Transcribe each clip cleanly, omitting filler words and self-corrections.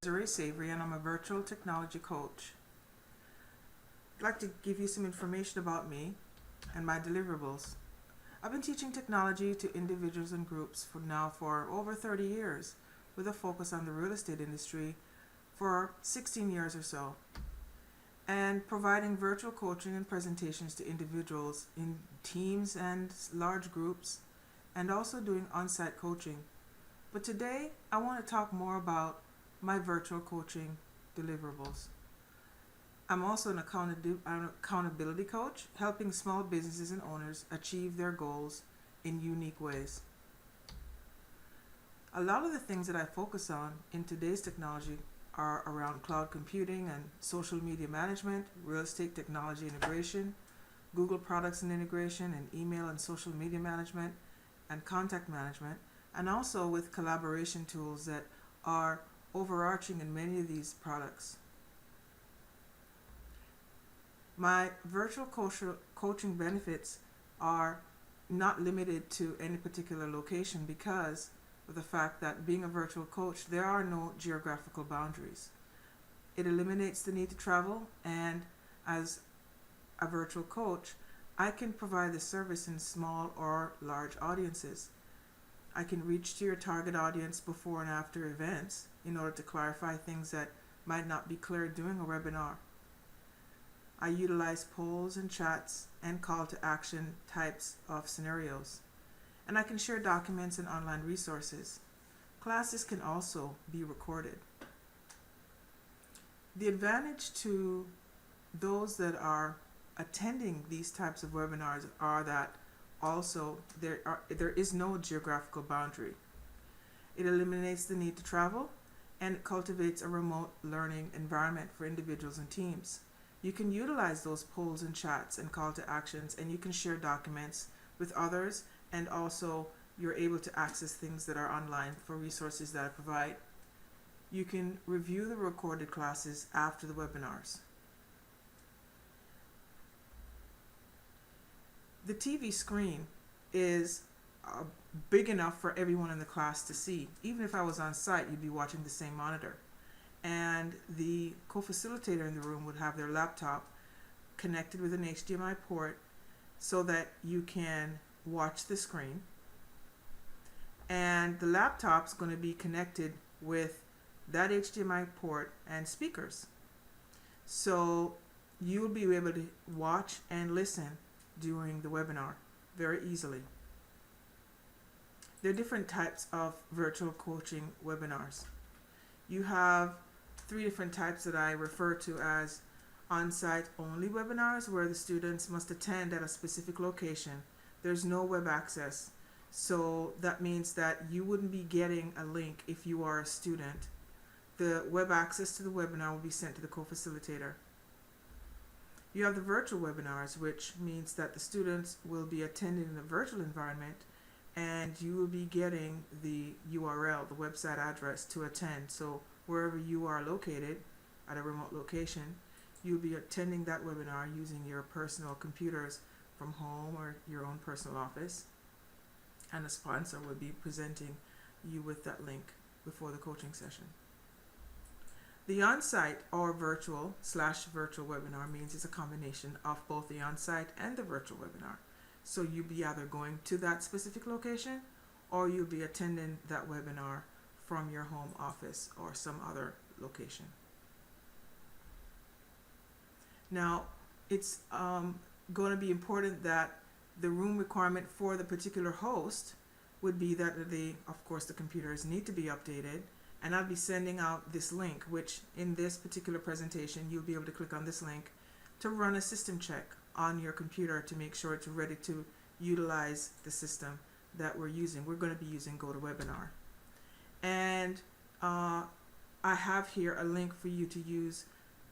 Desiree Savory, and I'm a virtual technology coach. I'd like to give you some information about me and my deliverables. I've been teaching technology to individuals and groups for over 30 years, with a focus on the real estate industry for 16 years or so, and providing virtual coaching and presentations to individuals in teams and large groups, and also doing on-site coaching. But today, I want to talk more about my virtual coaching deliverables. I'm also an accountability coach, helping small businesses and owners achieve their goals in unique ways. A lot of the things that I focus on in today's technology are around cloud computing and social media management, real estate technology integration, Google products and integration, and email and social media management, and contact management, and also with collaboration tools that are overarching in many of these products. My virtual coaching benefits are not limited to any particular location because of the fact that being a virtual coach, there are no geographical boundaries. It eliminates the need to travel, and as a virtual coach, I can provide the service in small or large audiences. I can reach to your target audience before and after events in order to clarify things that might not be clear during a webinar. I utilize polls and chats and call to action types of scenarios. And I can share documents and online resources. Classes can also be recorded. The advantage to those that are attending these types of webinars are that also there is no geographical boundary. It eliminates the need to travel, and it cultivates a remote learning environment for individuals and teams. You can utilize those polls and chats and call to actions, and you can share documents with others, and also you're able to access things that are online for resources that I provide. You can review the recorded classes after the webinars. The TV screen is big enough for everyone in the class to see. Even if I was on site, you'd be watching the same monitor. And the co-facilitator in the room would have their laptop connected with an HDMI port so that you can watch the screen. And the laptop's going to be connected with that HDMI port and speakers. So you'll be able to watch and listen during the webinar very easily. There are different types of virtual coaching webinars. You have 3 different types that I refer to as on-site only webinars, where the students must attend at a specific location. There's no web access. So that means that you wouldn't be getting a link if you are a student. The web access to the webinar will be sent to the co-facilitator. You have the virtual webinars, which means that the students will be attending in a virtual environment, and you will be getting the URL, the website address to attend. So wherever you are located at a remote location, you'll be attending that webinar using your personal computers from home or your own personal office, and a sponsor will be presenting you with that link before the coaching session. The on-site or virtual/virtual webinar means it's a combination of both the on-site and the virtual webinar. So you'll be either going to that specific location, or you'll be attending that webinar from your home office or some other location. Now, it's going to be important that the room requirement for the particular host would be that of course, the computers need to be updated. And I'll be sending out this link, which in this particular presentation, you'll be able to click on this link to run a system check on your computer to make sure it's ready to utilize the system that we're using. We're going to be using GoToWebinar. And I have here a link for you to use.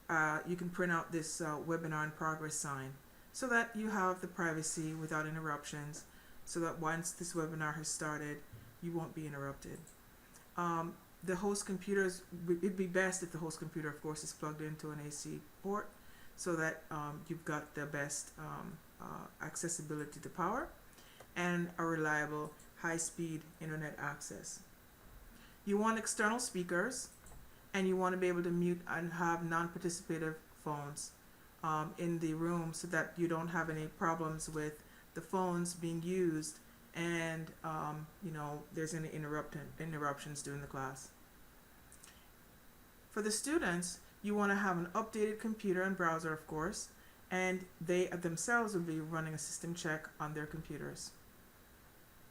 You can print out this webinar in progress sign so that you have the privacy without interruptions, so that once this webinar has started, you won't be interrupted. The host computers, it'd be best if the host computer, of course, is plugged into an AC port so that you've got the best accessibility to power and a reliable high-speed internet access. You want external speakers and you want to be able to mute and have non-participative phones in the room so that you don't have any problems with the phones being used and there's any interruptions during the class. For the students, you want to have an updated computer and browser, of course, and they themselves will be running a system check on their computers.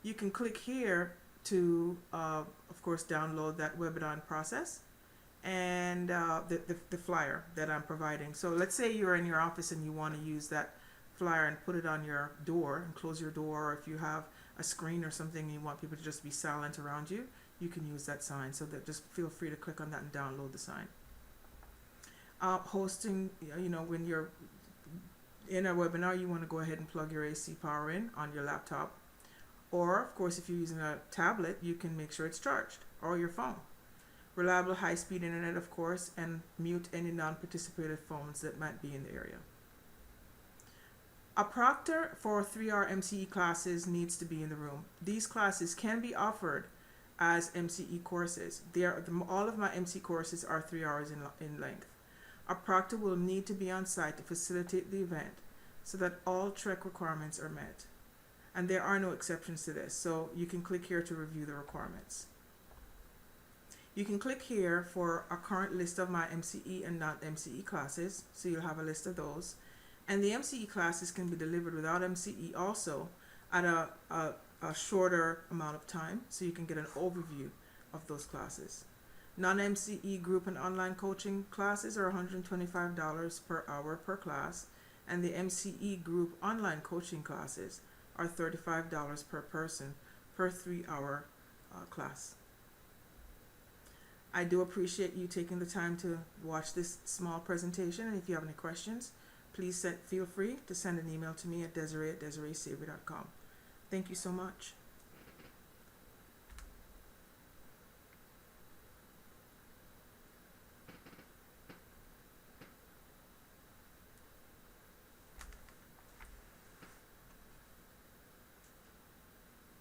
You can click here to, of course, download that webinar process and the flyer that I'm providing. So let's say you're in your office and you want to use that flyer and put it on your door and close your door, or if you have a screen or something and you want people to just be silent around you, you can use that sign. So that just feel free to click on that and download the sign. Hosting, when you're in a webinar, you want to go ahead and plug your AC power in on your laptop, or of course if you're using a tablet, you can make sure it's charged, or your phone. Reliable high-speed internet, of course, and mute any non-participative phones that might be in the area. A proctor for 3-hour MCE classes needs to be in the room. These classes can be offered as MCE courses. All of my MC courses are 3 hours in length. A proctor will need to be on site to facilitate the event so that all TREC requirements are met. And there are no exceptions to this, so you can click here to review the requirements. You can click here for a current list of my MCE and non-MCE classes, so you'll have a list of those. And the MCE classes can be delivered without MCE also at a shorter amount of time, so you can get an overview of those classes. Non-MCE group and online coaching classes are $125 per hour per class, and the MCE group online coaching classes are $35 per person per 3-hour class. I do appreciate you taking the time to watch this small presentation, and if you have any questions, please feel free to send an email to me at Desiree@DesireeSavory.com. Thank you so much.